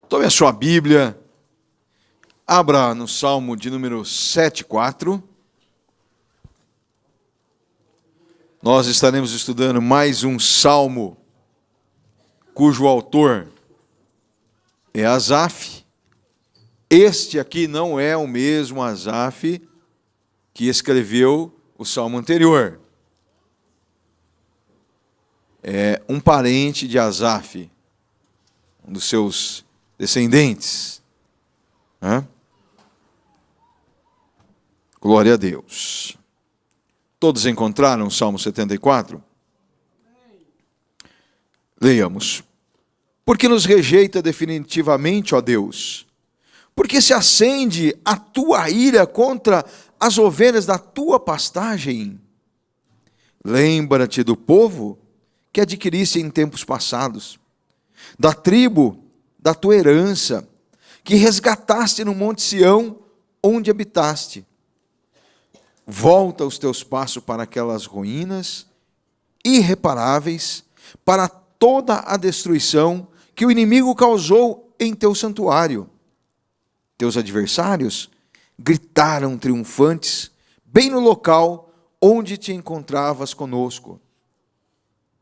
Tome a sua Bíblia, abra no Salmo de número 7,4. Nós estaremos estudando mais um salmo, cujo autor é Asaf. Este aqui não é o mesmo Asaf que escreveu o salmo anterior. É um parente de Asaf, um dos seus descendentes. Glória a Deus. Todos encontraram o Salmo 74? Leiamos. Porque nos rejeita definitivamente, ó Deus? Porque se acende a tua ira contra as ovelhas da tua pastagem? Lembra-te do povo que adquiriste em tempos passados, da tribo da tua herança, que resgataste no monte Sião, onde habitaste. Volta os teus passos para aquelas ruínas irreparáveis, para toda a destruição que o inimigo causou em teu santuário. Teus adversários gritaram triunfantes, bem no local onde te encontravas conosco,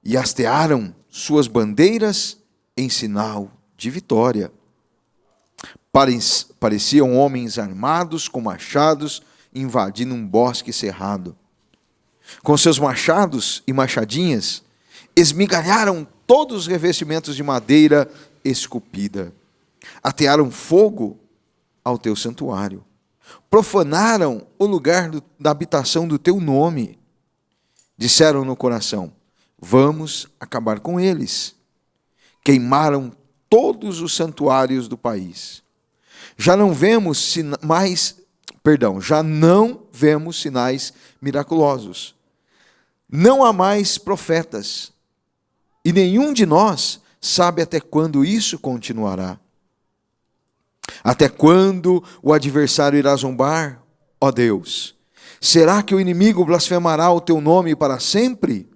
e hastearam suas bandeiras em sinal de vitória. Pareciam homens armados com machados, invadindo um bosque cerrado. Com seus machados e machadinhas, esmigalharam todos os revestimentos de madeira esculpida. Atearam fogo ao teu santuário. Profanaram o lugar da habitação do teu nome. Disseram no coração: vamos acabar com eles. Queimaram todos os santuários do país. Já não vemos sinais miraculosos. Não há mais profetas. E nenhum de nós sabe até quando isso continuará. Até quando o adversário irá zombar, ó Deus? Será que o inimigo blasfemará o teu nome para sempre?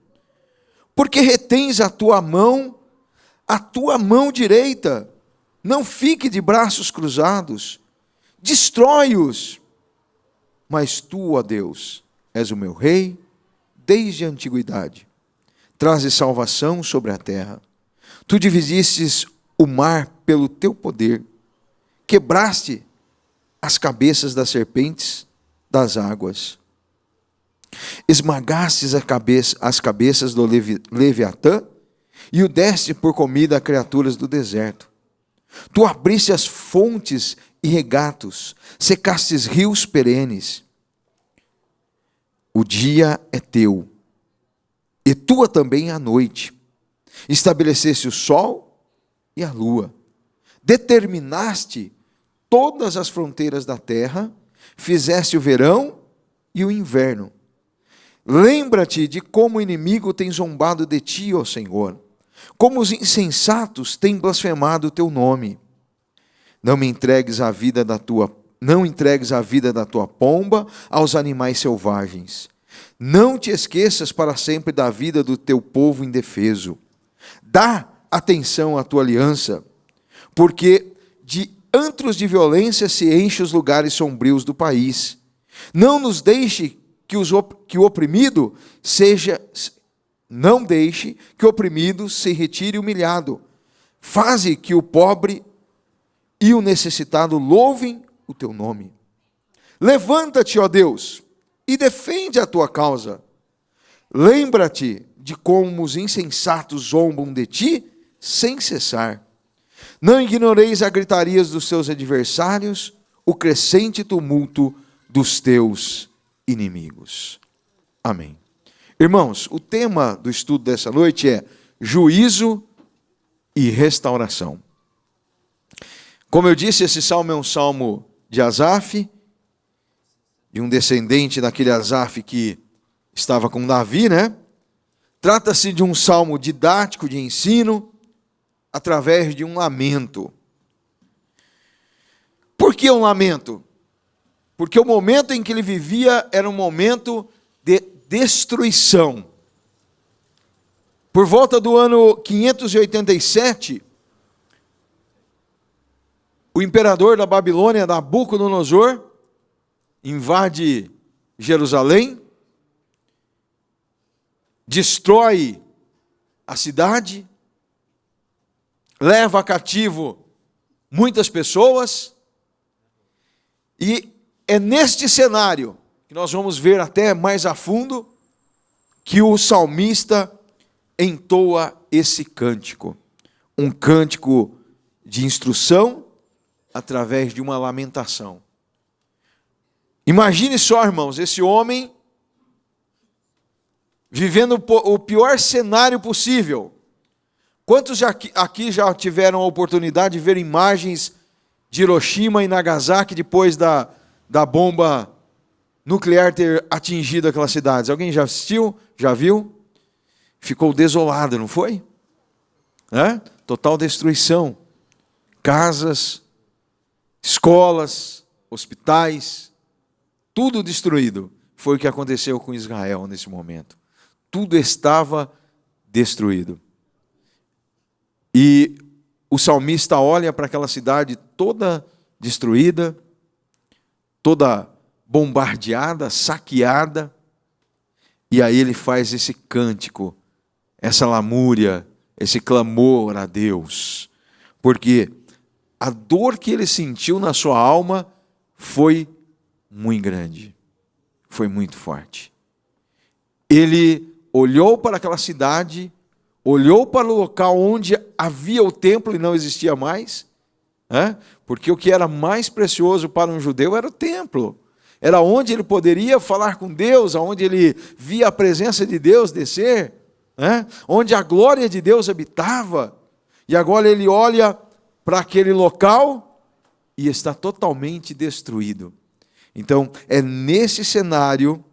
Porque retens a tua mão direita, não fique de braços cruzados, destrói-os. Mas tu, ó Deus, és o meu rei desde a antiguidade. Trazes salvação sobre a terra. Tu dividistes o mar pelo teu poder. Quebraste as cabeças das serpentes das águas. Esmagastes as cabeças do Leviatã e o deste por comida a criaturas do deserto. Tu abriste as fontes e regatos, secastes rios perenes. O dia é teu, e tua também a noite. Estabeleceste o sol e a lua. Determinaste todas as fronteiras da terra, fizeste o verão e o inverno. Lembra-te de como o inimigo tem zombado de ti, ó Senhor. Como os insensatos têm blasfemado o teu nome. Não entregues a vida da tua pomba aos animais selvagens. Não te esqueças para sempre da vida do teu povo indefeso. Dá atenção à tua aliança, porque de antros de violência se enchem os lugares sombrios do país. Não deixe que o oprimido se retire humilhado. Faze que o pobre e o necessitado louvem o teu nome. Levanta-te, ó Deus, e defende a tua causa. Lembra-te de como os insensatos zombam de ti sem cessar. Não ignoreis as gritarias dos teus adversários, o crescente tumulto dos teus inimigos. Amém. Irmãos, o tema do estudo dessa noite é juízo e restauração. Como eu disse, esse salmo é um salmo de Asaf, de um descendente daquele Asaf que estava com Davi, né? Trata-se de um salmo didático de ensino, através de um lamento. Por que um lamento? Porque o momento em que ele vivia era um momento de destruição. Por volta do ano 587, O imperador da Babilônia, Nabucodonosor, invade Jerusalém, destrói a cidade, leva cativo muitas pessoas, e é neste cenário que nós vamos ver até mais a fundo que o salmista entoa esse cântico, um cântico de instrução através de uma lamentação. Imagine só, irmãos, esse homem vivendo o pior cenário possível. Quantos aqui já tiveram a oportunidade de ver imagens de Hiroshima e Nagasaki depois da bomba nuclear ter atingido aquelas cidades? Alguém já assistiu? Já viu? Ficou desolado, não foi? Total destruição. Casas, escolas, hospitais, tudo destruído. Foi o que aconteceu com Israel nesse momento. Tudo estava destruído. E o salmista olha para aquela cidade toda destruída, toda bombardeada, saqueada, e aí ele faz esse cântico, essa lamúria, esse clamor a Deus, porque a dor que ele sentiu na sua alma foi muito grande, foi muito forte. Ele olhou para aquela cidade, olhou para o local onde havia o templo e não existia mais, porque o que era mais precioso para um judeu era o templo. Era onde ele poderia falar com Deus, onde ele via a presença de Deus descer, onde a glória de Deus habitava. E agora ele olha para aquele local e está totalmente destruído. Então, é nesse cenário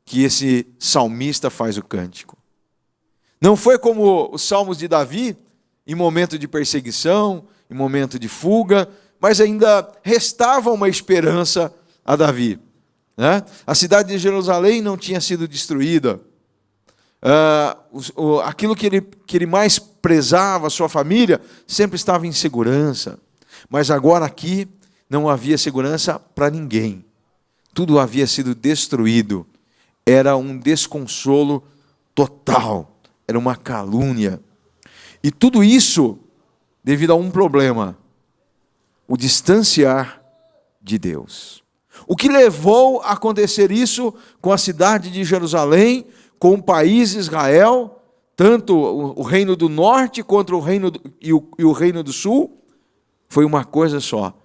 que esse salmista faz o cântico. Não foi como os salmos de Davi, em momento de perseguição, em momento de fuga, mas ainda restava uma esperança a Davi. A cidade de Jerusalém não tinha sido destruída. Aquilo que ele mais prezava, a sua família, sempre estava em segurança. Mas agora aqui não havia segurança para ninguém. Tudo havia sido destruído. Era um desconsolo total. Era uma calúnia. E tudo isso devido a um problema: o distanciar de Deus. O que levou a acontecer isso com a cidade de Jerusalém, com o país Israel, tanto o reino do norte quanto o reino e o reino do sul, foi uma coisa só: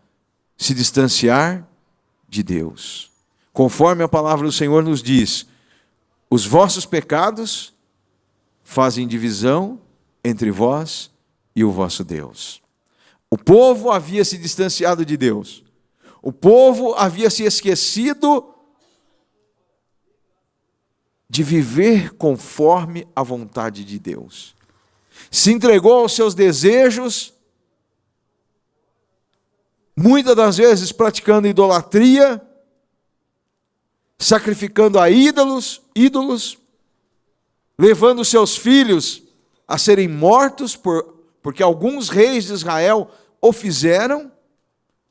se distanciar de Deus. Conforme a palavra do Senhor nos diz, os vossos pecados fazem divisão entre vós e o vosso Deus. O povo havia se distanciado de Deus. O povo havia se esquecido de viver conforme a vontade de Deus. Se entregou aos seus desejos, muitas das vezes praticando idolatria, sacrificando a ídolos, levando seus filhos a serem mortos, porque alguns reis de Israel o fizeram,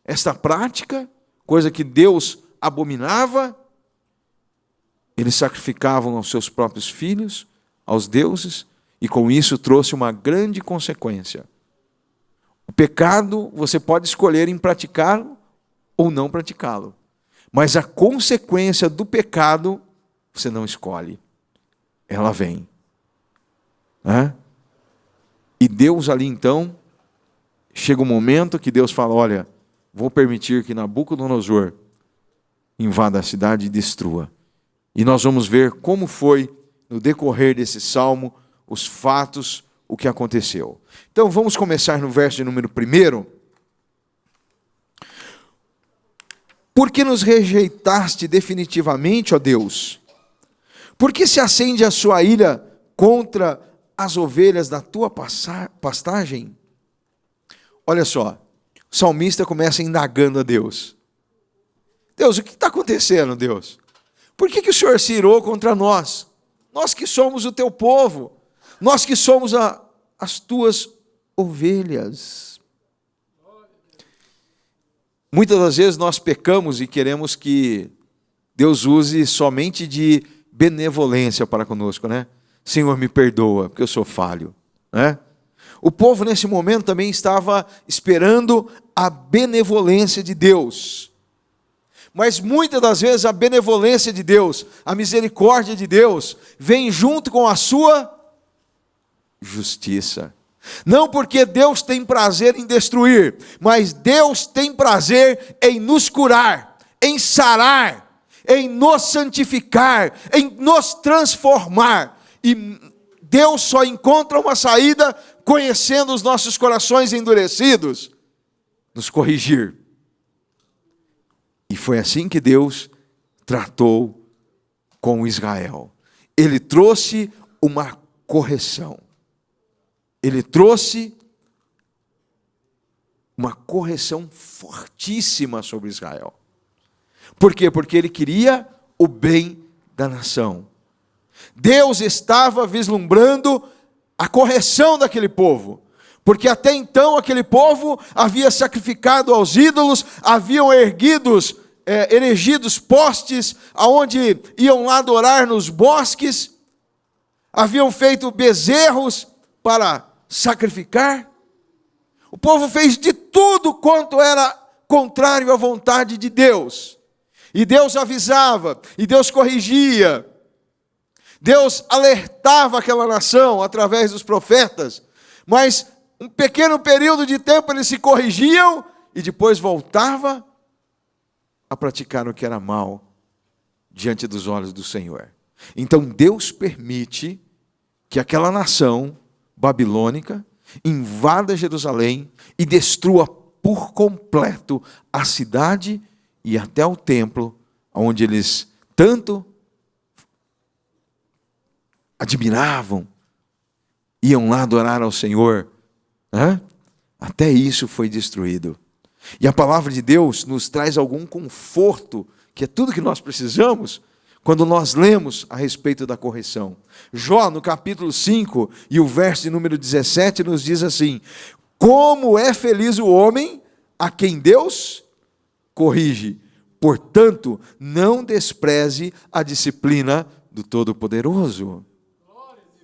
esta prática, coisa que Deus abominava. Eles sacrificavam aos seus próprios filhos, aos deuses, e com isso trouxe uma grande consequência. O pecado, você pode escolher em praticá-lo ou não praticá-lo, mas a consequência do pecado, você não escolhe. Ela vem. E Deus ali então, chega um momento que Deus fala: olha, vou permitir que Nabucodonosor invada a cidade e destrua. E nós vamos ver como foi, no decorrer desse salmo, os fatos, o que aconteceu. Então vamos começar no verso de número 1. Por que nos rejeitaste definitivamente, ó Deus? Por que se acende a sua ira contra as ovelhas da tua pastagem? Olha só, o salmista começa indagando a Deus. Deus, o que está acontecendo, Deus? Por que o Senhor se irou contra nós? Nós que somos o teu povo, nós que somos as tuas ovelhas. Muitas das vezes nós pecamos e queremos que Deus use somente de benevolência para conosco, né? Senhor, me perdoa, porque eu sou falho, né? O povo nesse momento também estava esperando a benevolência de Deus. Mas muitas das vezes a benevolência de Deus, a misericórdia de Deus, vem junto com a sua justiça. Não porque Deus tem prazer em destruir, mas Deus tem prazer em nos curar, em sarar, em nos santificar, em nos transformar. E Deus só encontra uma saída conhecendo os nossos corações endurecidos, nos corrigir. E foi assim que Deus tratou com Israel. Ele trouxe uma correção. Ele trouxe uma correção fortíssima sobre Israel. Por quê? Porque ele queria o bem da nação. Deus estava vislumbrando a correção daquele povo. Porque até então aquele povo havia sacrificado aos ídolos, haviam erigidos postes, aonde iam lá adorar nos bosques, haviam feito bezerros para sacrificar. O povo fez de tudo quanto era contrário à vontade de Deus. E Deus avisava, e Deus corrigia. Deus alertava aquela nação através dos profetas, mas um pequeno período de tempo eles se corrigiam e depois voltava a praticar o que era mal diante dos olhos do Senhor. Então Deus permite que aquela nação babilônica invada Jerusalém e destrua por completo a cidade e até o templo, onde eles tanto admiravam, iam lá adorar ao Senhor. Até isso foi destruído. E a palavra de Deus nos traz algum conforto, que é tudo que nós precisamos, quando nós lemos a respeito da correção. Jó, no capítulo 5, e o verso de número 17, nos diz assim: como é feliz o homem a quem Deus corrige. Portanto, não despreze a disciplina do Todo-Poderoso.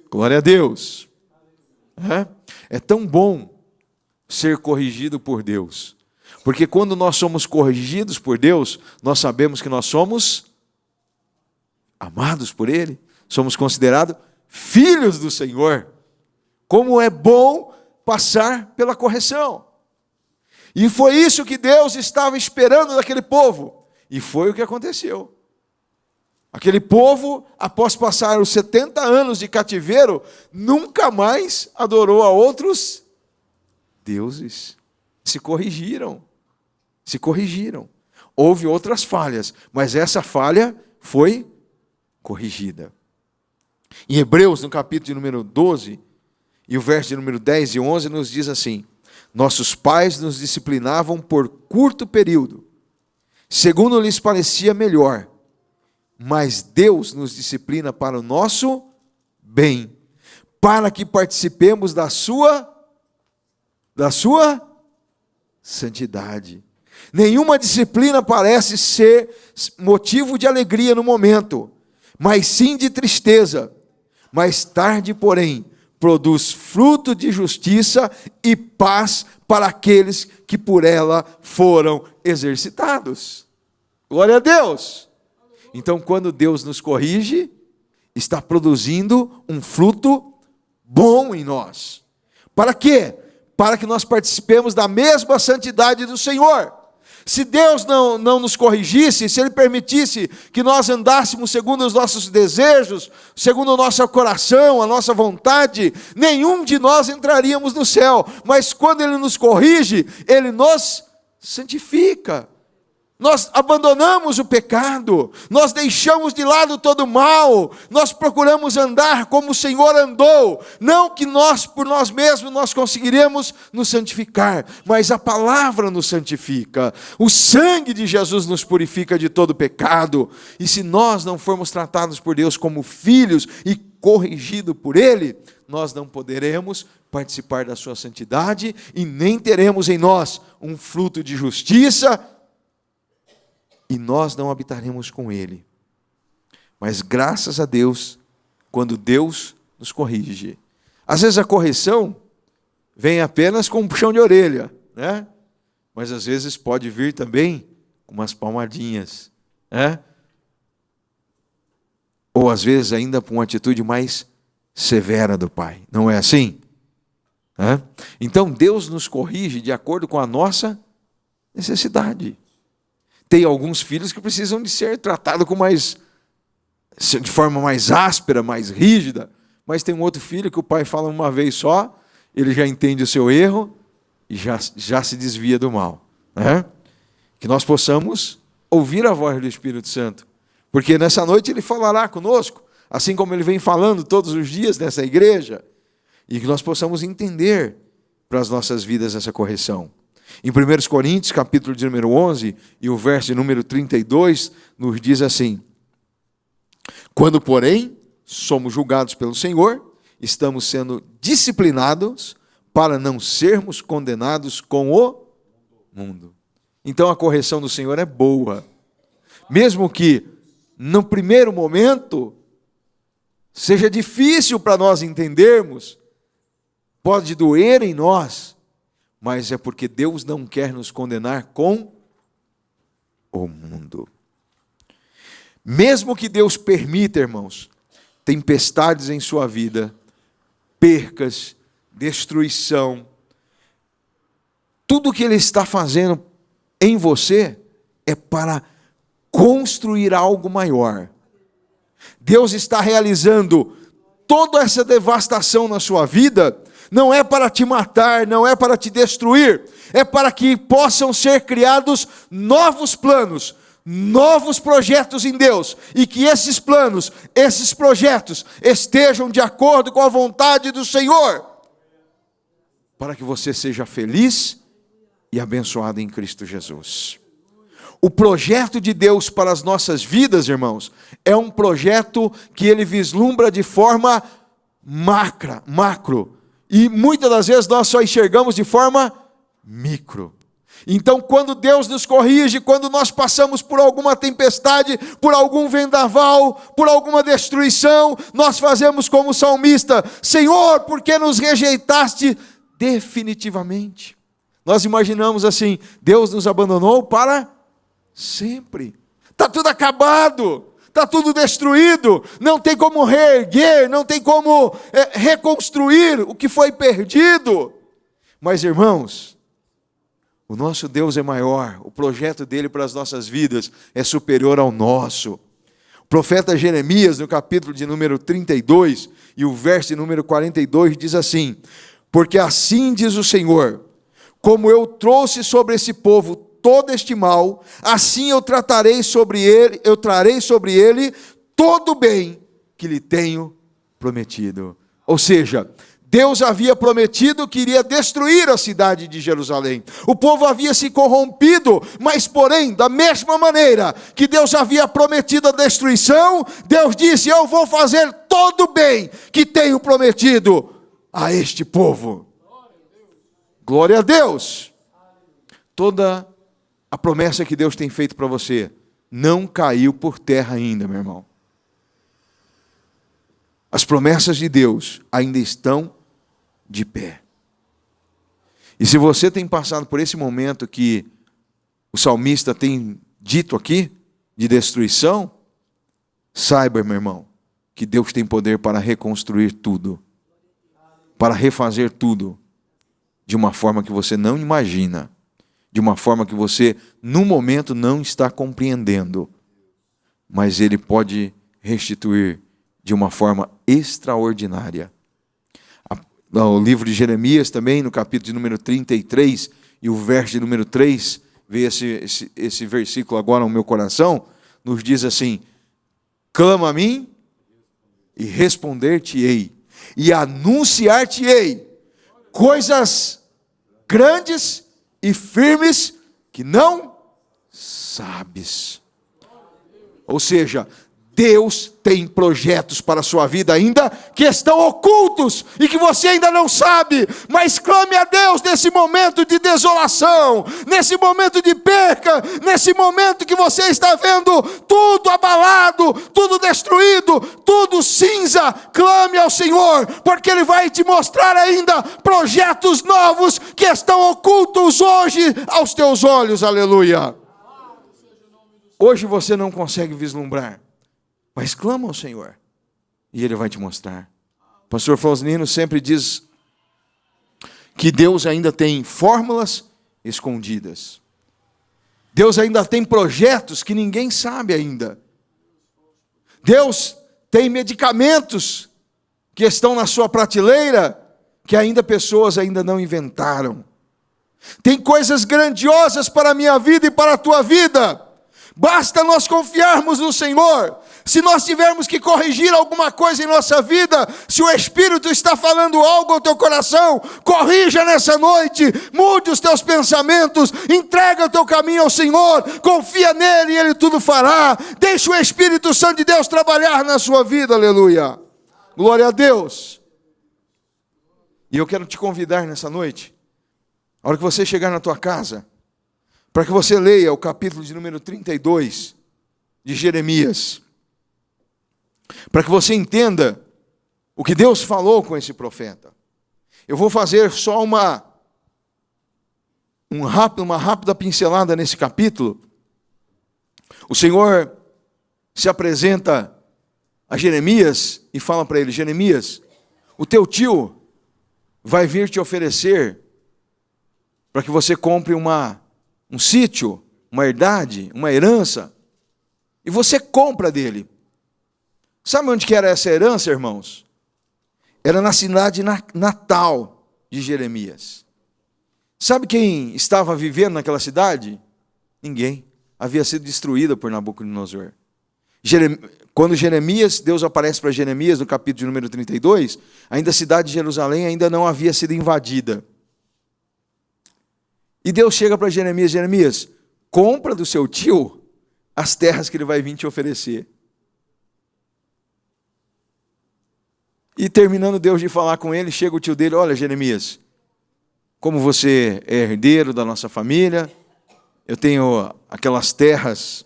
Glória a Deus. É tão bom ser corrigido por Deus. Porque quando nós somos corrigidos por Deus, nós sabemos que nós somos amados por Ele, somos considerados filhos do Senhor. Como é bom passar pela correção. E foi isso que Deus estava esperando daquele povo. E foi o que aconteceu. Aquele povo, após passar os 70 anos de cativeiro, nunca mais adorou a outros deuses. Se corrigiram. Houve outras falhas, mas essa falha foi corrigida. Em Hebreus, no capítulo de número 12, e o verso de número 10 e 11, nos diz assim: nossos pais nos disciplinavam por curto período, segundo lhes parecia melhor, mas Deus nos disciplina para o nosso bem, para que participemos da sua santidade. Nenhuma disciplina parece ser motivo de alegria no momento, mas sim de tristeza. Mais tarde, porém, produz fruto de justiça e paz para aqueles que por ela foram exercitados. Glória a Deus! Então, quando Deus nos corrige, está produzindo um fruto bom em nós. Para quê? Para que nós participemos da mesma santidade do Senhor. Se Deus não nos corrigisse, se Ele permitisse que nós andássemos segundo os nossos desejos, segundo o nosso coração, a nossa vontade, nenhum de nós entraríamos no céu. Mas quando Ele nos corrige, Ele nos santifica. Nós abandonamos o pecado, nós deixamos de lado todo o mal, nós procuramos andar como o Senhor andou. Não que nós, por nós mesmos, nós conseguiremos nos santificar, mas a palavra nos santifica. O sangue de Jesus nos purifica de todo pecado. E se nós não formos tratados por Deus como filhos e corrigidos por Ele, nós não poderemos participar da sua santidade e nem teremos em nós um fruto de justiça, e nós não habitaremos com ele. Mas graças a Deus, quando Deus nos corrige. Às vezes a correção vem apenas com um puxão de orelha, né? Mas às vezes pode vir também com umas palmadinhas, né? Ou às vezes ainda com uma atitude mais severa do pai. Não é assim? Então Deus nos corrige de acordo com a nossa necessidade. Tem alguns filhos que precisam de ser tratados de forma mais áspera, mais rígida, mas tem um outro filho que o pai fala uma vez só, ele já entende o seu erro e já se desvia do mal. Que nós possamos ouvir a voz do Espírito Santo, porque nessa noite ele falará conosco, assim como ele vem falando todos os dias nessa igreja, e que nós possamos entender para as nossas vidas essa correção. Em 1 Coríntios, capítulo de número 11, e o verso de número 32, nos diz assim: quando, porém, somos julgados pelo Senhor, estamos sendo disciplinados para não sermos condenados com o mundo. Então a correção do Senhor é boa. Mesmo que, no primeiro momento, seja difícil para nós entendermos, pode doer em nós, mas é porque Deus não quer nos condenar com o mundo. Mesmo que Deus permita, irmãos, tempestades em sua vida, percas, destruição, tudo que Ele está fazendo em você é para construir algo maior. Deus está realizando toda essa devastação na sua vida, não é para te matar, não é para te destruir, é para que possam ser criados novos planos, novos projetos em Deus, e que esses planos, esses projetos estejam de acordo com a vontade do Senhor, para que você seja feliz e abençoado em Cristo Jesus. O projeto de Deus para as nossas vidas, irmãos, é um projeto que Ele vislumbra de forma macro, e muitas das vezes nós só enxergamos de forma micro. Então, quando Deus nos corrige, quando nós passamos por alguma tempestade, por algum vendaval, por alguma destruição, nós fazemos como o salmista: Senhor, por que nos rejeitaste definitivamente? Nós imaginamos assim: Deus nos abandonou para sempre. Está tudo acabado, está tudo destruído, não tem como reerguer, não tem como reconstruir o que foi perdido. Mas, irmãos, o nosso Deus é maior, o projeto dele para as nossas vidas é superior ao nosso. O profeta Jeremias, no capítulo de número 32, e o verso de número 42, diz assim: porque assim diz o Senhor, como eu trouxe sobre esse povo todo este mal, assim eu trarei sobre ele todo o bem que lhe tenho prometido. Ou seja, Deus havia prometido que iria destruir a cidade de Jerusalém. O povo havia se corrompido, mas porém, da mesma maneira que Deus havia prometido a destruição, Deus disse: eu vou fazer todo o bem que tenho prometido a este povo. Glória a Deus! Toda a promessa que Deus tem feito para você não caiu por terra ainda, meu irmão. As promessas de Deus ainda estão de pé. E se você tem passado por esse momento que o salmista tem dito aqui, de destruição, saiba, meu irmão, que Deus tem poder para reconstruir tudo, para refazer tudo, de uma forma que você não imagina, de uma forma que você, no momento, não está compreendendo, mas Ele pode restituir de uma forma extraordinária. No livro de Jeremias também, no capítulo de número 33, e o verso de número 3, veio esse versículo agora no meu coração, nos diz assim: clama a mim, e responder-te-ei, e anunciar-te-ei coisas grandes e firmes que não sabes. Ou seja, Deus tem projetos para a sua vida ainda que estão ocultos e que você ainda não sabe, mas clame a Deus nesse momento de desolação, nesse momento de perca, nesse momento que você está vendo tudo abalado, tudo destruído, tudo cinza. Clame ao Senhor, porque Ele vai te mostrar ainda projetos novos que estão ocultos hoje aos teus olhos. Aleluia. Hoje você não consegue vislumbrar, mas clama ao Senhor e Ele vai te mostrar. O pastor Flausnino sempre diz que Deus ainda tem fórmulas escondidas. Deus ainda tem projetos que ninguém sabe ainda. Deus tem medicamentos que estão na sua prateleira que ainda pessoas ainda não inventaram. Tem coisas grandiosas para a minha vida e para a tua vida. Basta nós confiarmos no Senhor. Se nós tivermos que corrigir alguma coisa em nossa vida, se o Espírito está falando algo ao teu coração, corrija nessa noite, mude os teus pensamentos, entrega o teu caminho ao Senhor, confia nele e Ele tudo fará. Deixa o Espírito Santo de Deus trabalhar na sua vida, aleluia. Glória a Deus. E eu quero te convidar nessa noite, a hora que você chegar na tua casa, para que você leia o capítulo de número 32 de Jeremias, para que você entenda o que Deus falou com esse profeta. Eu vou fazer só uma rápida pincelada nesse capítulo. O Senhor se apresenta a Jeremias e fala para ele: Jeremias, o teu tio vai vir te oferecer para que você compre um sítio, uma herdade, uma herança, e você compra dele. Sabe onde que era essa herança, irmãos? Era na cidade natal de Jeremias. Sabe quem estava vivendo naquela cidade? Ninguém. Havia sido destruída por Nabucodonosor. Quando Deus aparece para Jeremias no capítulo de número 32, ainda a cidade de Jerusalém ainda não havia sido invadida. E Deus chega para Jeremias: Jeremias, compra do seu tio as terras que ele vai vir te oferecer. E terminando Deus de falar com ele, chega o tio dele: olha, Jeremias, como você é herdeiro da nossa família, eu tenho aquelas terras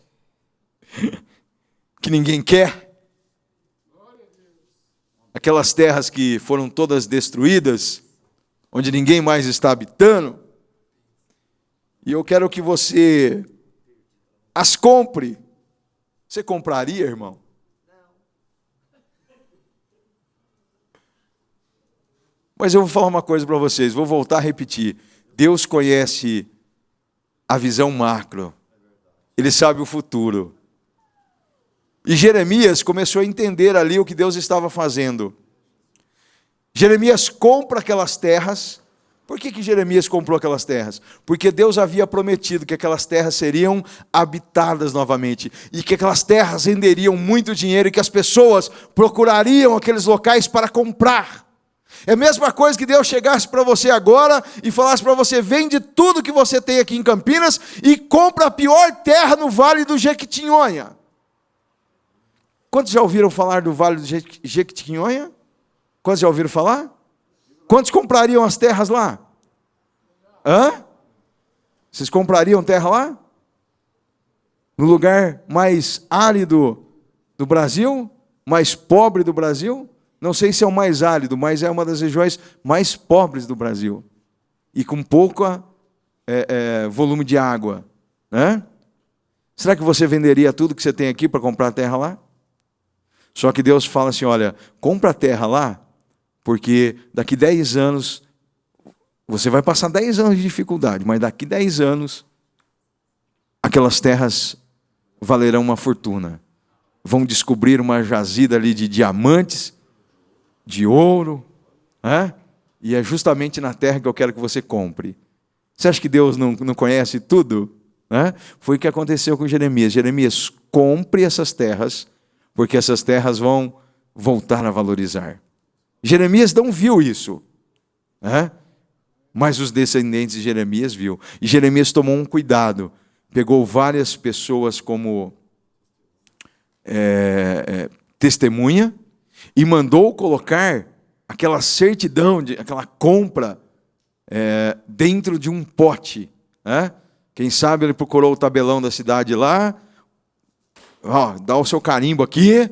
que ninguém quer, aquelas terras que foram todas destruídas, onde ninguém mais está habitando, e eu quero que você as compre. Você compraria, irmão? Mas eu vou falar uma coisa para vocês, vou voltar a repetir. Deus conhece a visão macro. Ele sabe o futuro. E Jeremias começou a entender ali o que Deus estava fazendo. Jeremias compra aquelas terras. Por que Jeremias comprou aquelas terras? Porque Deus havia prometido que aquelas terras seriam habitadas novamente, e que aquelas terras renderiam muito dinheiro, e que as pessoas procurariam aqueles locais para comprar. É a mesma coisa que Deus chegasse para você agora e falasse para você: vende tudo que você tem aqui em Campinas e compra a pior terra no Vale do Jequitinhonha. Quantos já ouviram falar do Vale do Jequitinhonha? Quantos já ouviram falar? Quantos comprariam as terras lá? Hã? Vocês comprariam terra lá? No lugar mais árido do Brasil? Mais pobre do Brasil? Não sei se é o mais árido, mas é uma das regiões mais pobres do Brasil. E com pouco volume de água. Né? Será que você venderia tudo que você tem aqui para comprar terra lá? Só que Deus fala assim: olha, compra a terra lá, porque daqui 10 anos, você vai passar 10 anos de dificuldade, mas daqui 10 anos, aquelas terras valerão uma fortuna. Vão descobrir uma jazida ali de diamantes, de ouro, né? E é justamente na terra que eu quero que você compre. Você acha que Deus não conhece tudo? Né? Foi o que aconteceu com Jeremias. Jeremias, compre essas terras, porque essas terras vão voltar a valorizar. Jeremias não viu isso, né? Mas os descendentes de Jeremias viu. E Jeremias tomou um cuidado, pegou várias pessoas como testemunha e mandou colocar aquela certidão, aquela compra dentro de um pote. Quem sabe ele procurou o tabelão da cidade lá, dá o seu carimbo aqui,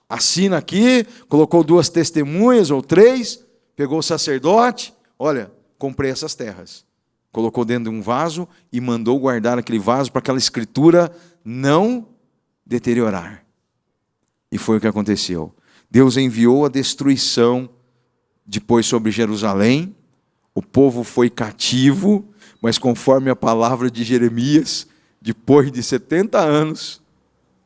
assina aqui, colocou 2 testemunhas ou 3, pegou o sacerdote, olha, comprei essas terras. Colocou dentro de um vaso e mandou guardar aquele vaso para aquela escritura não deteriorar. E foi o que aconteceu. Deus enviou a destruição depois sobre Jerusalém, o povo foi cativo, mas conforme a palavra de Jeremias, depois de 70 anos,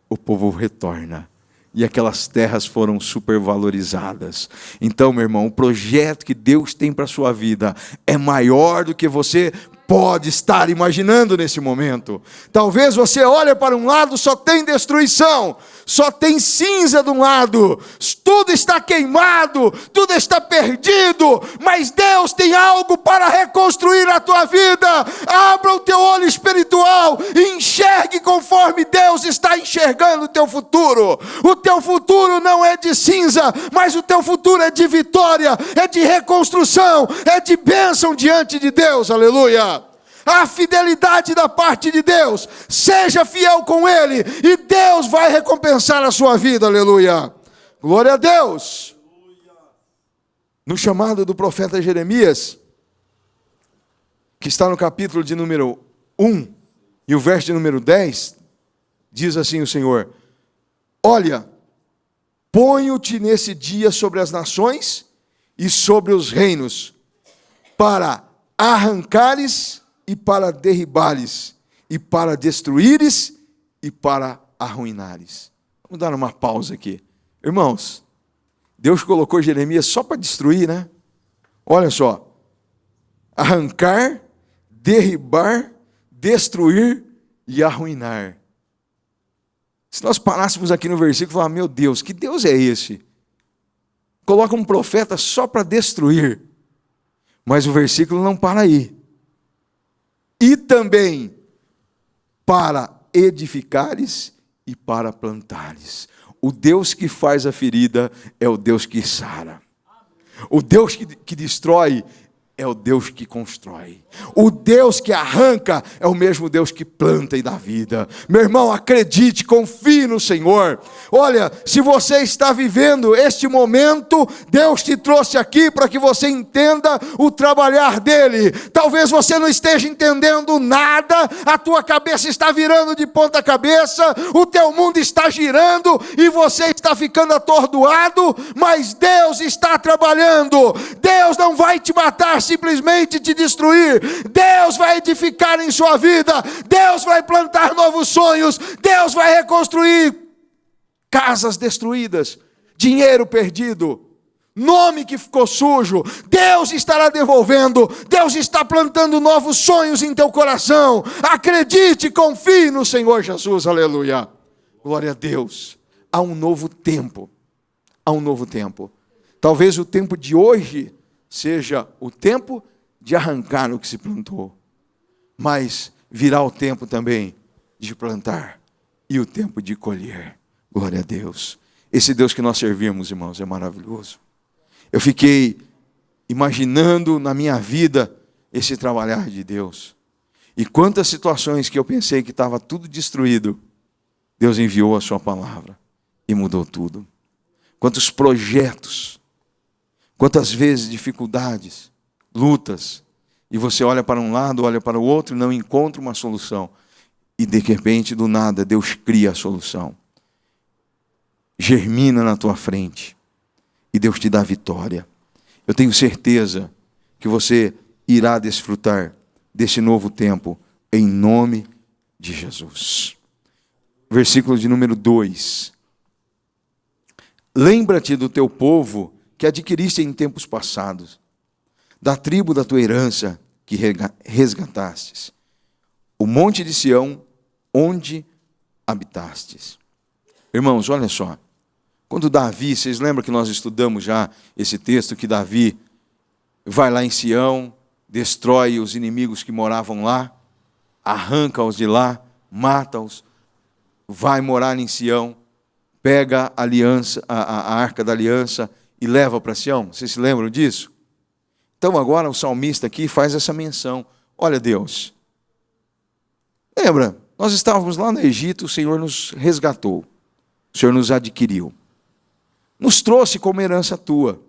o povo retorna. E aquelas terras foram supervalorizadas. Então, meu irmão, o projeto que Deus tem para a sua vida é maior do que você pode estar imaginando nesse momento. Talvez você olhe para um lado, só tem destruição, só tem cinza de um lado, tudo está queimado, tudo está perdido, mas Deus tem algo para reconstruir a tua vida. Abra o teu olho espiritual e enxergue conforme Deus está enxergando o teu futuro. O teu futuro não é de cinza, mas o teu futuro é de vitória, é de reconstrução, é de bênção diante de Deus. Aleluia! A fidelidade da parte de Deus, seja fiel com Ele, e Deus vai recompensar a sua vida, aleluia, glória a Deus. No chamado do profeta Jeremias, que está no capítulo de número 1, e o verso de número 10, diz assim o Senhor: olha, ponho-te nesse dia sobre as nações e sobre os reinos, para arrancares e para derribares, e para destruíres, e para arruinares. Vamos dar uma pausa aqui. Irmãos, Deus colocou Jeremias só para destruir, né? Olha só. Arrancar, derribar, destruir e arruinar. Se nós parássemos aqui no versículo e falar, meu Deus, que Deus é esse? Coloca um profeta só para destruir. Mas o versículo não para aí. E também para edificares e para plantares. O Deus que faz a ferida é o Deus que sara. O Deus que destrói é o Deus que constrói. O Deus que arranca é o mesmo Deus que planta e dá vida. Meu irmão, acredite, confie no Senhor. Olha, se você está vivendo este momento, Deus te trouxe aqui para que você entenda o trabalhar dele. Talvez você não esteja entendendo nada, a tua cabeça está virando de ponta cabeça, o teu mundo está girando e você está ficando atordoado, mas Deus está trabalhando. Deus não vai te matar, simplesmente te destruir. Deus vai edificar em sua vida, Deus vai plantar novos sonhos, Deus vai reconstruir casas destruídas, dinheiro perdido, nome que ficou sujo, Deus estará devolvendo, Deus está plantando novos sonhos em teu coração. Acredite, confie no Senhor Jesus, aleluia, glória a Deus. Há um novo tempo, há um novo tempo. Talvez o tempo de hoje seja o tempo de arrancar o que se plantou, mas virá o tempo também de plantar e o tempo de colher. Glória a Deus. Esse Deus que nós servimos, irmãos, é maravilhoso. Eu fiquei imaginando na minha vida esse trabalhar de Deus. E quantas situações que eu pensei que estava tudo destruído, Deus enviou a sua palavra e mudou tudo. Quantos projetos, quantas vezes dificuldades, lutas, e você olha para um lado, olha para o outro e não encontra uma solução. E de repente, do nada, Deus cria a solução. Germina na tua frente. E Deus te dá vitória. Eu tenho certeza que você irá desfrutar desse novo tempo, em nome de Jesus. Versículo de número 2. Lembra-te do teu povo que adquiriste em tempos passados, da tribo da tua herança que resgatastes, o monte de Sião, onde habitastes. Irmãos, olha só, quando Davi, vocês lembram que nós estudamos já esse texto, que Davi vai lá em Sião, destrói os inimigos que moravam lá, arranca-os de lá, mata-os, vai morar em Sião, pega a aliança, a arca da aliança e leva para Sião. Vocês se lembram disso? Então agora o salmista aqui faz essa menção. Olha, Deus, lembra, nós estávamos lá no Egito, o Senhor nos resgatou, o Senhor nos adquiriu, nos trouxe como herança tua.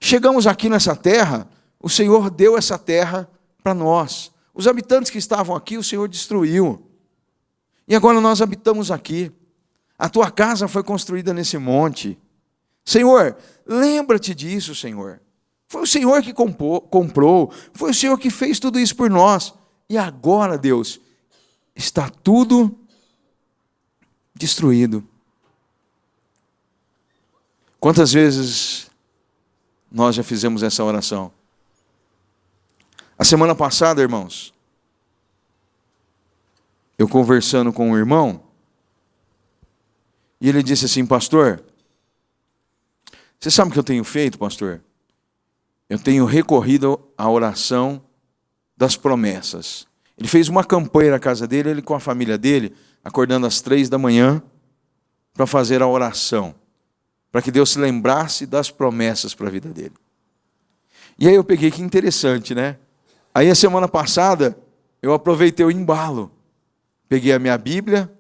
Chegamos aqui nessa terra, o Senhor deu essa terra para nós. Os habitantes que estavam aqui, o Senhor destruiu. E agora nós habitamos aqui. A tua casa foi construída nesse monte. Senhor, lembra-te disso, Senhor. Foi o Senhor que comprou, foi o Senhor que fez tudo isso por nós. E agora, Deus, está tudo destruído. Quantas vezes nós já fizemos essa oração? A semana passada, irmãos, eu conversando com um irmão, e ele disse assim: pastor, você sabe o que eu tenho feito, pastor? Eu tenho recorrido à oração das promessas. Ele fez uma campanha na casa dele, ele com a família dele, acordando às 3 da manhã, para fazer a oração, para que Deus se lembrasse das promessas para a vida dele. E aí eu peguei, que interessante, né? Aí a semana passada, eu aproveitei o embalo. Peguei a minha Bíblia,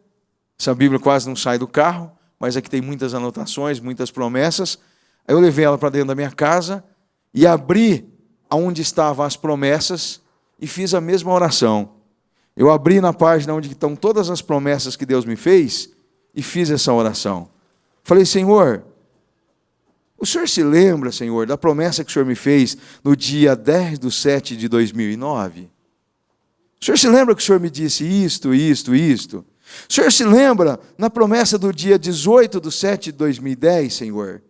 essa Bíblia quase não sai do carro, mas aqui tem muitas anotações, muitas promessas. Aí eu levei ela para dentro da minha casa e abri aonde estavam as promessas e fiz a mesma oração. Eu abri na página onde estão todas as promessas que Deus me fez e fiz essa oração. Falei: Senhor, o Senhor se lembra, Senhor, da promessa que o Senhor me fez no dia 10/7/2009? O Senhor se lembra que o Senhor me disse isto? O Senhor se lembra na promessa do dia 18/7/2010, Senhor?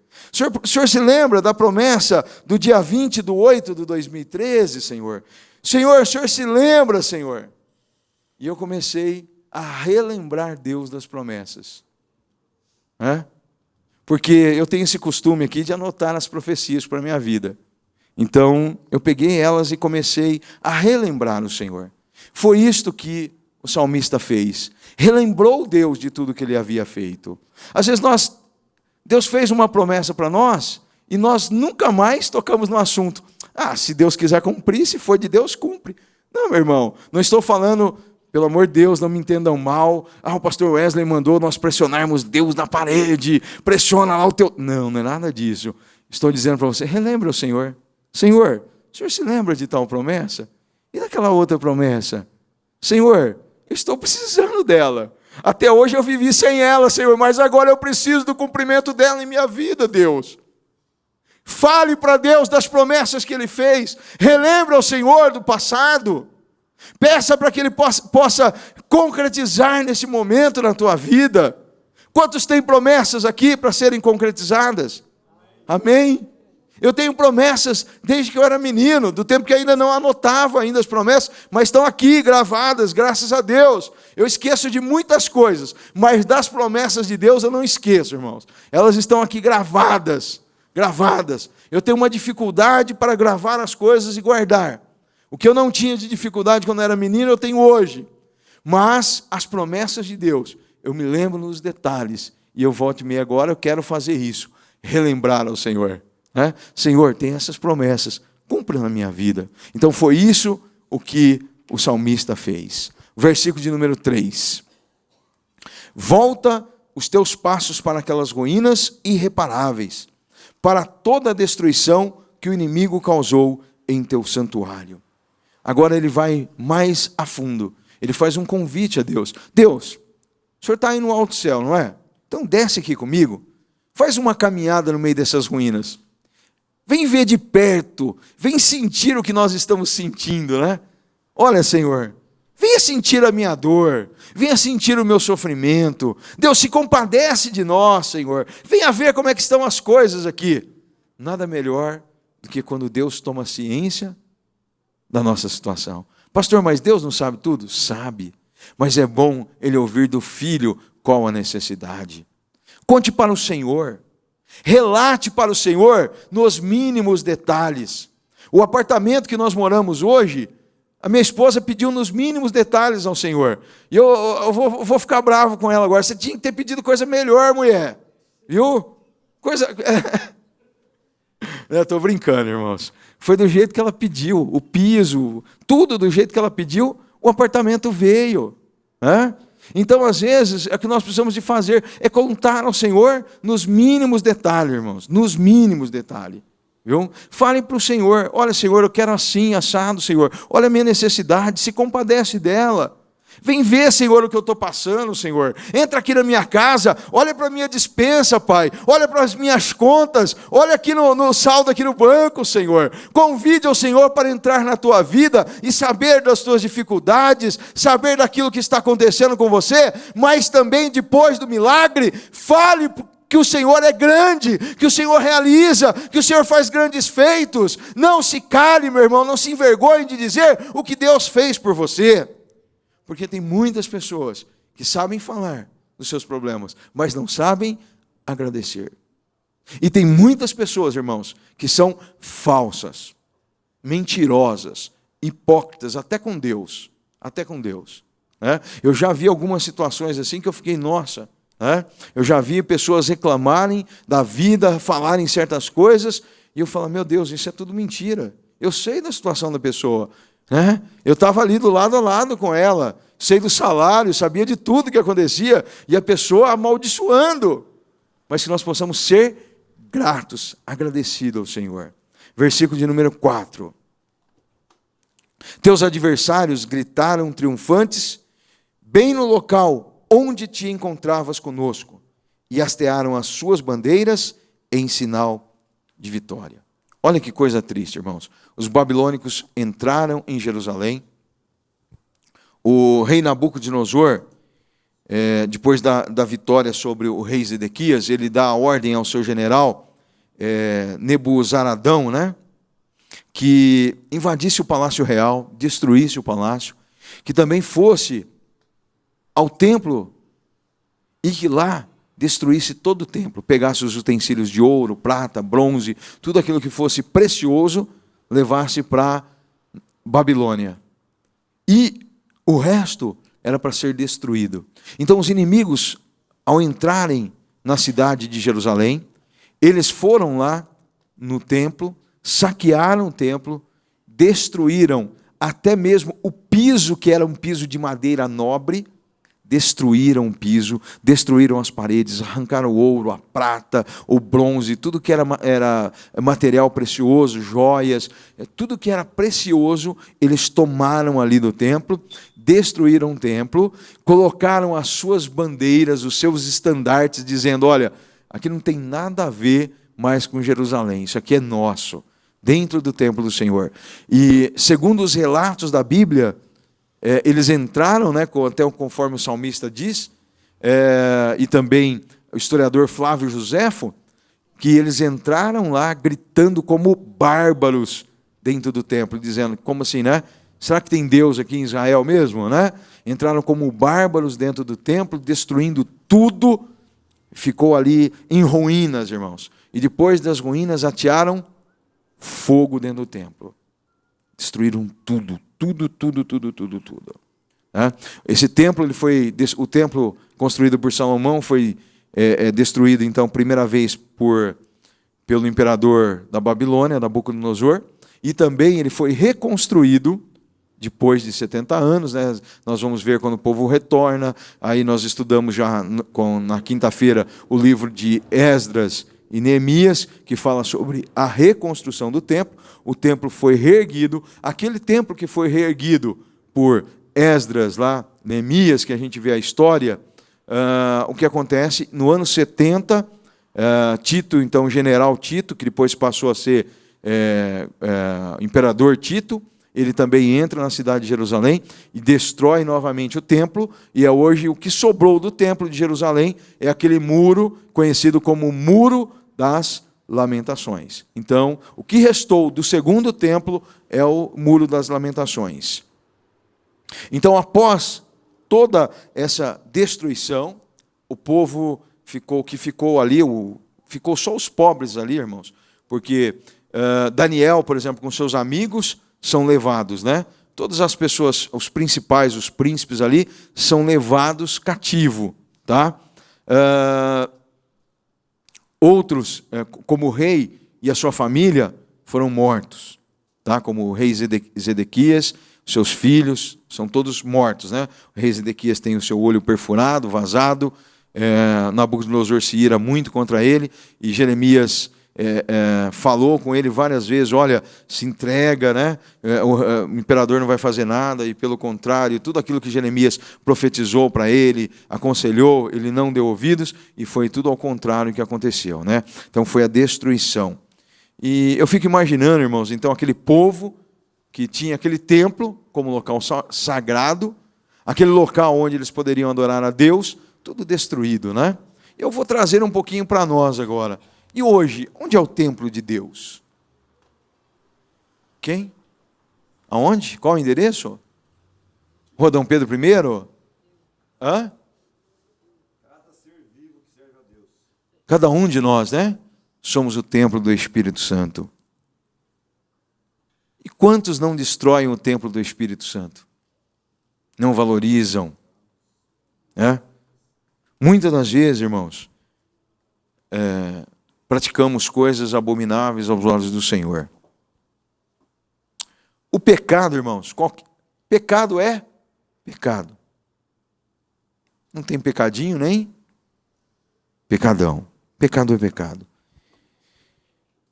O Senhor se lembra da promessa do dia 20/8/2013, Senhor? Senhor, o Senhor se lembra, Senhor? E eu comecei a relembrar Deus das promessas. Porque eu tenho esse costume aqui de anotar as profecias para a minha vida. Então, eu peguei elas e comecei a relembrar o Senhor. Foi isto que o salmista fez. Relembrou Deus de tudo que ele havia feito. Às vezes Deus fez uma promessa para nós e nós nunca mais tocamos no assunto. Se Deus quiser cumprir, se for de Deus, cumpre. Não, meu irmão, não estou falando, pelo amor de Deus, não me entendam mal. O pastor Wesley mandou nós pressionarmos Deus na parede, pressiona lá o teu... Não é nada disso. Estou dizendo para você, relembra o Senhor. Senhor, o Senhor se lembra de tal promessa? E daquela outra promessa? Senhor, eu estou precisando dela. Até hoje eu vivi sem ela, Senhor, mas agora eu preciso do cumprimento dela em minha vida, Deus. Fale para Deus das promessas que Ele fez. Relembra ao Senhor do passado. Peça para que Ele possa concretizar nesse momento na tua vida. Quantos têm promessas aqui para serem concretizadas? Amém? Eu tenho promessas desde que eu era menino, do tempo que ainda não anotava ainda as promessas, mas estão aqui gravadas, graças a Deus. Eu esqueço de muitas coisas, mas das promessas de Deus eu não esqueço, irmãos. Elas estão aqui gravadas. Eu tenho uma dificuldade para gravar as coisas e guardar. O que eu não tinha de dificuldade quando eu era menino, eu tenho hoje. Mas as promessas de Deus, eu me lembro nos detalhes. E eu volto e meia agora, eu quero fazer isso. Relembrar ao Senhor. Senhor, tem essas promessas, cumpre na minha vida. Então foi isso o que o salmista fez. Versículo de número 3. Volta os teus passos para aquelas ruínas irreparáveis, para toda a destruição que o inimigo causou em teu santuário. Agora ele vai mais a fundo. Ele faz um convite a Deus. Deus, o Senhor está aí no alto céu, não é? Então desce aqui comigo. Faz uma caminhada no meio dessas ruínas. Vem ver de perto, vem sentir o que nós estamos sentindo, né? Olha, Senhor, venha sentir a minha dor, venha sentir o meu sofrimento. Deus, se compadece de nós, Senhor. Venha ver como é que estão as coisas aqui. Nada melhor do que quando Deus toma ciência da nossa situação. Pastor, mas Deus não sabe tudo? Sabe, mas é bom Ele ouvir do filho qual a necessidade. Conte para o Senhor. Relate para o Senhor nos mínimos detalhes. O apartamento que nós moramos hoje, A minha esposa pediu nos mínimos detalhes ao Senhor. E eu vou ficar bravo com ela agora. Você tinha que ter pedido coisa melhor, mulher. Viu? Coisa... Estou brincando, irmãos. Foi do jeito que ela pediu. O piso, tudo do jeito que ela pediu, o apartamento veio. Então, às vezes, o que nós precisamos de fazer é contar ao Senhor nos mínimos detalhes, irmãos. Nos mínimos detalhes. Viu? Falem para o Senhor: olha, Senhor, eu quero assim, assado, Senhor. Olha a minha necessidade, se compadece dela. Vem ver, Senhor, o que eu estou passando, Senhor. Entra aqui na minha casa, olha para a minha despensa, Pai. Olha para as minhas contas, olha aqui no saldo aqui no banco, Senhor. Convide ao Senhor para entrar na tua vida e saber das tuas dificuldades, saber daquilo que está acontecendo com você, mas também depois do milagre, fale que o Senhor é grande, que o Senhor realiza, que o Senhor faz grandes feitos. Não se cale, meu irmão, não se envergonhe de dizer o que Deus fez por você. Porque tem muitas pessoas que sabem falar dos seus problemas, mas não sabem agradecer. E tem muitas pessoas, irmãos, que são falsas, mentirosas, hipócritas, até com Deus. Até com Deus. Eu já vi algumas situações assim que eu fiquei, nossa... Eu já vi pessoas reclamarem da vida, falarem certas coisas, e eu falo, meu Deus, isso é tudo mentira. Eu sei da situação da pessoa. Eu estava ali do lado a lado com ela, sei do salário, sabia de tudo que acontecia, e a pessoa amaldiçoando. Mas que nós possamos ser gratos, agradecidos ao Senhor. Versículo de número 4. Teus adversários gritaram triunfantes, bem no local onde te encontravas conosco, e hastearam as suas bandeiras em sinal de vitória. Olha que coisa triste, irmãos. Os babilônicos entraram em Jerusalém. O rei Nabucodonosor, depois da vitória sobre o rei Zedequias, ele dá a ordem ao seu general, Nebuzaradão, que invadisse o palácio real, destruísse o palácio, que também fosse ao templo e que lá destruísse todo o templo, pegasse os utensílios de ouro, prata, bronze, tudo aquilo que fosse precioso, levasse para Babilônia. E o resto era para ser destruído. Então os inimigos, ao entrarem na cidade de Jerusalém, eles foram lá no templo, saquearam o templo, destruíram até mesmo o piso, que era um piso de madeira nobre, destruíram o piso, destruíram as paredes, arrancaram o ouro, a prata, o bronze, tudo que era material precioso, joias, tudo que era precioso, eles tomaram ali do templo, destruíram o templo, colocaram as suas bandeiras, os seus estandartes, dizendo, olha, aqui não tem nada a ver mais com Jerusalém, isso aqui é nosso, dentro do templo do Senhor. E segundo os relatos da Bíblia, eles entraram, até conforme o salmista diz, e também o historiador Flávio Joséfo, que eles entraram lá gritando como bárbaros dentro do templo, dizendo, como assim, Será que tem Deus aqui em Israel mesmo, Entraram como bárbaros dentro do templo, destruindo tudo, ficou ali em ruínas, irmãos. E depois das ruínas atearam fogo dentro do templo. Destruíram tudo. Esse templo, o templo construído por Salomão foi destruído, então, primeira vez pelo imperador da Babilônia, Nabucodonosor, e também ele foi reconstruído depois de 70 anos. Nós vamos ver quando o povo retorna, aí nós estudamos já na quinta-feira o livro de Esdras e Neemias, que fala sobre a reconstrução do templo. O templo foi reerguido, aquele templo que foi reerguido por Esdras, lá, Neemias, que a gente vê a história, o que acontece, no ano 70, Tito, então, general Tito, que depois passou a ser imperador Tito, ele também entra na cidade de Jerusalém e destrói novamente o templo, e hoje o que sobrou do templo de Jerusalém é aquele muro conhecido como Muro das Lamentações. Então, o que restou do segundo templo é o Muro das Lamentações. Então, após toda essa destruição, o povo ficou ali, ficou só os pobres ali, irmãos, porque Daniel, por exemplo, com seus amigos, são levados, todas as pessoas, os principais, os príncipes ali, são levados cativo, tá? Outros, como o rei e a sua família, foram mortos, tá? Como o rei Zedequias, seus filhos, são todos mortos, né? O rei Zedequias tem o seu olho perfurado, vazado, Nabucodonosor se ira muito contra ele, e Jeremias falou com ele várias vezes, olha, se entrega, né? O imperador não vai fazer nada, e pelo contrário, tudo aquilo que Jeremias profetizou para ele, aconselhou, ele não deu ouvidos, e foi tudo ao contrário que aconteceu, né? Então foi a destruição. E eu fico imaginando, irmãos, então aquele povo que tinha aquele templo como local sagrado, aquele local onde eles poderiam adorar a Deus, tudo destruído, né? Eu vou trazer um pouquinho para nós agora. E hoje, onde é o templo de Deus? Quem? Aonde? Qual o endereço? Rua Dom Pedro I? Hã? Cada ser vivo que serve a Deus. Cada um de nós, né? Somos o templo do Espírito Santo. E quantos não destroem o templo do Espírito Santo? Não valorizam, né? Muitas das vezes, irmãos, praticamos coisas abomináveis aos olhos do Senhor. O pecado, irmãos, pecado é pecado. Não tem pecadinho nem pecadão. Pecado é pecado.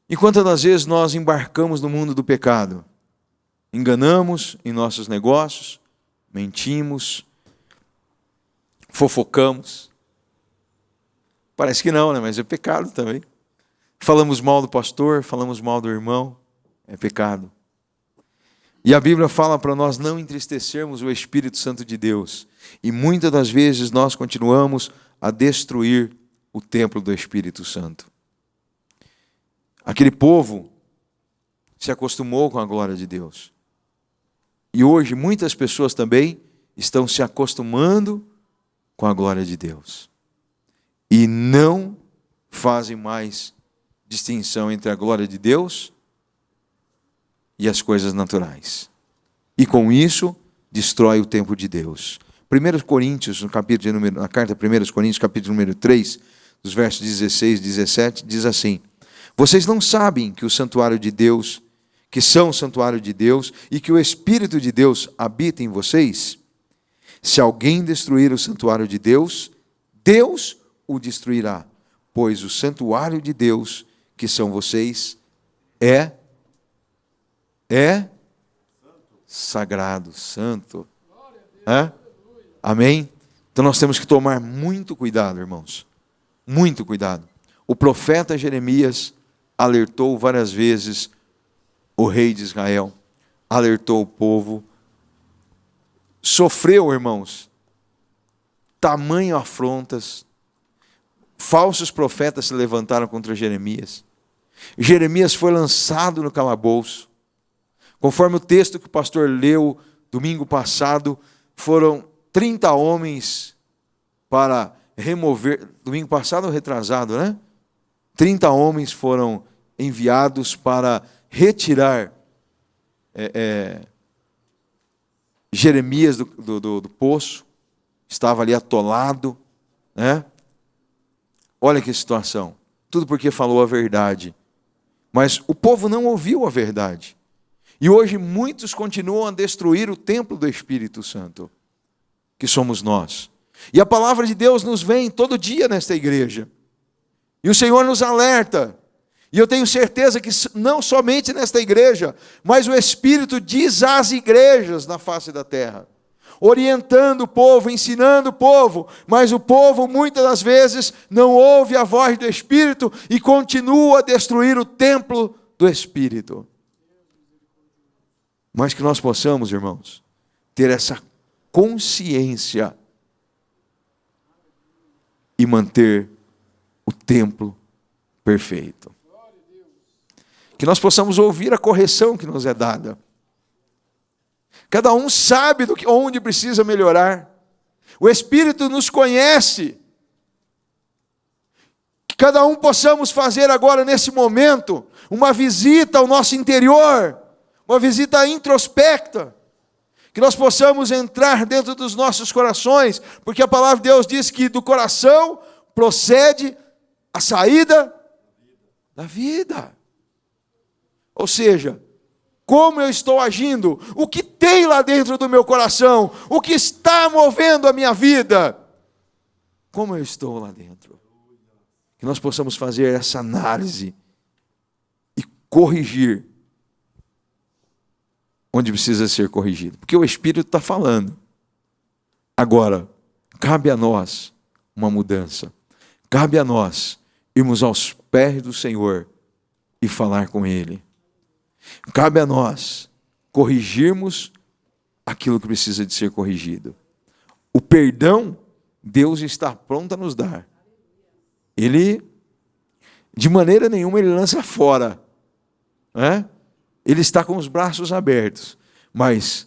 E quantas das vezes nós embarcamos no mundo do pecado? Enganamos em nossos negócios, mentimos, fofocamos. Parece que não, né? Mas é pecado também. Falamos mal do pastor, falamos mal do irmão, é pecado. E a Bíblia fala para nós não entristecermos o Espírito Santo de Deus. E muitas das vezes nós continuamos a destruir o templo do Espírito Santo. Aquele povo se acostumou com a glória de Deus. E hoje muitas pessoas também estão se acostumando com a glória de Deus. E não fazem mais distinção entre a glória de Deus e as coisas naturais. E com isso, destrói o templo de Deus. 1 Coríntios, na carta 1 Coríntios, capítulo número 3, dos versos 16 e 17, diz assim: vocês não sabem que o santuário de Deus, que são o santuário de Deus, e que o Espírito de Deus habita em vocês? Se alguém destruir o santuário de Deus, Deus o destruirá, pois o santuário de Deus, que são vocês, é sagrado, santo. Amém? Então nós temos que tomar muito cuidado, irmãos. Muito cuidado. O profeta Jeremias alertou várias vezes o rei de Israel, alertou o povo, sofreu, irmãos, tamanho afrontas, falsos profetas se levantaram contra Jeremias. Jeremias foi lançado no calabouço. Conforme o texto que o pastor leu domingo passado, foram 30 homens para remover, domingo passado ou retrasado, né? 30 homens foram enviados para retirar Jeremias do poço, estava ali atolado, né? Olha que situação, tudo porque falou a verdade, mas o povo não ouviu a verdade, e hoje muitos continuam a destruir o templo do Espírito Santo, que somos nós, e a palavra de Deus nos vem todo dia nesta igreja, e o Senhor nos alerta, e eu tenho certeza que não somente nesta igreja, mas o Espírito diz às igrejas na face da terra, orientando o povo, ensinando o povo, mas o povo muitas das vezes não ouve a voz do Espírito e continua a destruir o templo do Espírito. Mas que nós possamos, irmãos, ter essa consciência e manter o templo perfeito. Que nós possamos ouvir a correção que nos é dada. Cada um sabe onde precisa melhorar. O Espírito nos conhece. Que cada um possamos fazer agora, nesse momento, uma visita ao nosso interior, uma visita introspecta, que nós possamos entrar dentro dos nossos corações, porque a palavra de Deus diz que do coração procede a saída da vida. Ou seja, como eu estou agindo, o que tem lá dentro do meu coração, o que está movendo a minha vida, como eu estou lá dentro. Que nós possamos fazer essa análise e corrigir onde precisa ser corrigido. Porque o Espírito está falando. Agora, cabe a nós uma mudança. Cabe a nós irmos aos pés do Senhor e falar com Ele. Cabe a nós corrigirmos aquilo que precisa de ser corrigido. O perdão, Deus está pronto a nos dar. Ele, de maneira nenhuma, Ele lança fora. Ele está com os braços abertos. Mas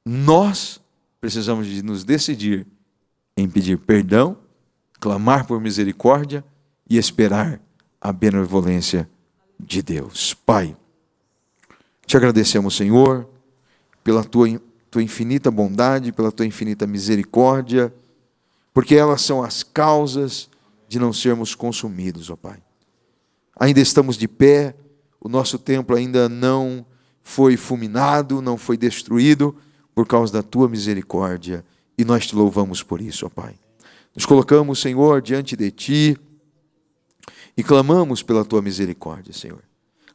nós precisamos de nos decidir em pedir perdão, clamar por misericórdia e esperar a benevolência de Deus. Pai, te agradecemos, Senhor, pela tua infinita bondade, pela tua infinita misericórdia, porque elas são as causas de não sermos consumidos, ó Pai. Ainda estamos de pé, o nosso templo ainda não foi fulminado, não foi destruído, por causa da tua misericórdia, e nós te louvamos por isso, ó Pai. Nos colocamos, Senhor, diante de ti e clamamos pela tua misericórdia, Senhor.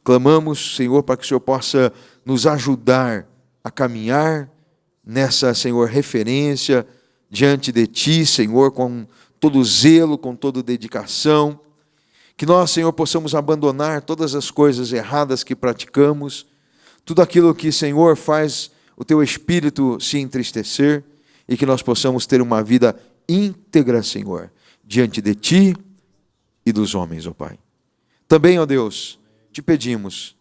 Clamamos, Senhor, para que o Senhor possa nos ajudar a caminhar nessa, Senhor, referência diante de ti, Senhor, com todo zelo, com toda dedicação. Que nós, Senhor, possamos abandonar todas as coisas erradas que praticamos, tudo aquilo que, Senhor, faz o teu Espírito se entristecer, e que nós possamos ter uma vida íntegra, Senhor, diante de ti e dos homens, ó Pai. Também, ó Deus, te pedimos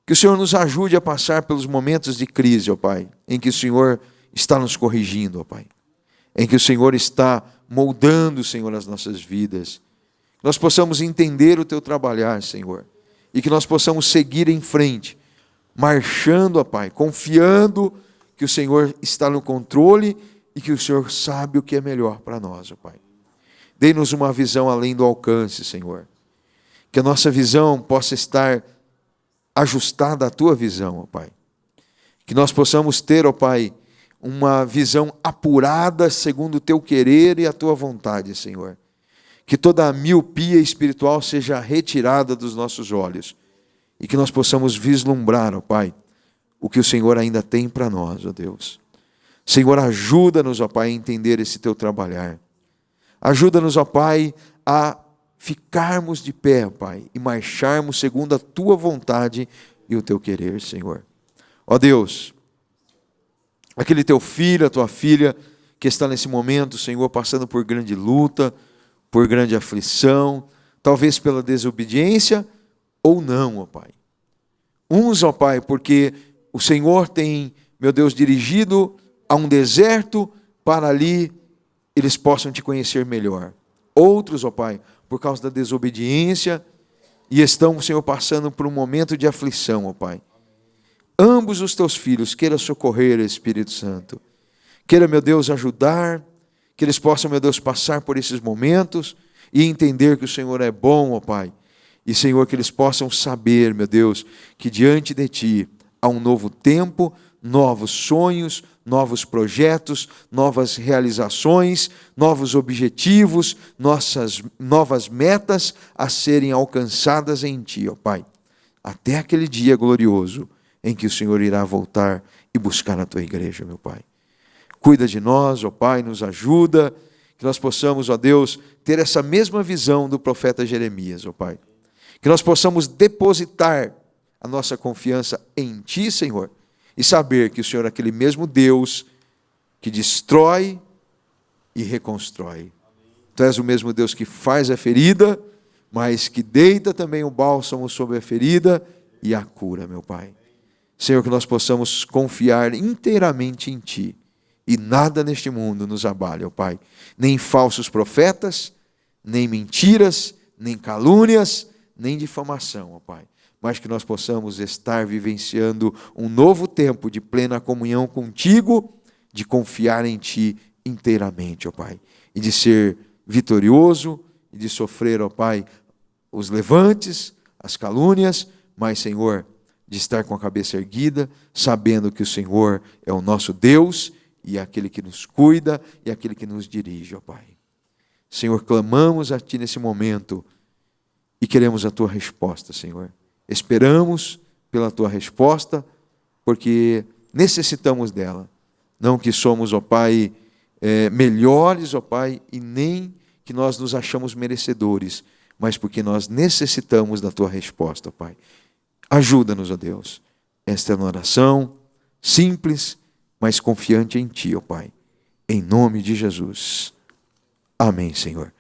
que o Senhor nos ajude a passar pelos momentos de crise, ó Pai, em que o Senhor está nos corrigindo, ó Pai, em que o Senhor está moldando, Senhor, as nossas vidas. Que nós possamos entender o teu trabalhar, Senhor, e que nós possamos seguir em frente, marchando, ó Pai, confiando que o Senhor está no controle e que o Senhor sabe o que é melhor para nós, ó Pai. Dê-nos uma visão além do alcance, Senhor. Que a nossa visão possa estar ajustada à tua visão, ó Pai. Que nós possamos ter, ó Pai, uma visão apurada segundo o teu querer e a tua vontade, Senhor. Que toda a miopia espiritual seja retirada dos nossos olhos e que nós possamos vislumbrar, ó Pai, o que o Senhor ainda tem para nós, ó Deus. Senhor, ajuda-nos, ó Pai, a entender esse teu trabalhar. Ajuda-nos, ó Pai, a ficarmos de pé, ó Pai, e marcharmos segundo a tua vontade e o teu querer, Senhor. Ó Deus, aquele teu filho, a tua filha, que está nesse momento, Senhor, passando por grande luta, por grande aflição, talvez pela desobediência ou não, ó Pai. Uns, ó Pai, porque o Senhor tem, meu Deus, dirigido a um deserto para ali eles possam te conhecer melhor. Outros, ó Pai, por causa da desobediência e estão, Senhor, passando por um momento de aflição, ó Pai. Ambos os teus filhos, queira socorrer, Espírito Santo. Queira, meu Deus, ajudar, que eles possam, meu Deus, passar por esses momentos e entender que o Senhor é bom, ó Pai. E, Senhor, que eles possam saber, meu Deus, que diante de Ti há um novo tempo, novos sonhos, novos projetos, novas realizações, novos objetivos, novas metas a serem alcançadas em Ti, ó Pai. Até aquele dia glorioso em que o Senhor irá voltar e buscar a Tua igreja, meu Pai. Cuida de nós, ó Pai, nos ajuda, que nós possamos, ó Deus, ter essa mesma visão do profeta Jeremias, ó Pai. Que nós possamos depositar a nossa confiança em Ti, Senhor, e saber que o Senhor é aquele mesmo Deus que destrói e reconstrói. Tu és o mesmo Deus que faz a ferida, mas que deita também o bálsamo sobre a ferida e a cura, meu Pai. Senhor, que nós possamos confiar inteiramente em Ti e nada neste mundo nos abale, ó Pai. Nem falsos profetas, nem mentiras, nem calúnias, nem difamação, ó Pai. mas que nós possamos estar vivenciando um novo tempo de plena comunhão contigo, de confiar em Ti inteiramente, ó Pai, e de ser vitorioso, e de sofrer, ó Pai, os levantes, as calúnias, mas, Senhor, de estar com a cabeça erguida, sabendo que o Senhor é o nosso Deus, e é aquele que nos cuida, e é aquele que nos dirige, ó Pai. Senhor, clamamos a Ti nesse momento, e queremos a Tua resposta, Senhor. Esperamos pela Tua resposta, porque necessitamos dela. Não que somos, ó Pai, melhores, ó Pai, e nem que nós nos achamos merecedores, mas porque nós necessitamos da Tua resposta, ó Pai. Ajuda-nos, ó Deus. Esta é uma oração simples, mas confiante em Ti, ó Pai. Em nome de Jesus. Amém, Senhor.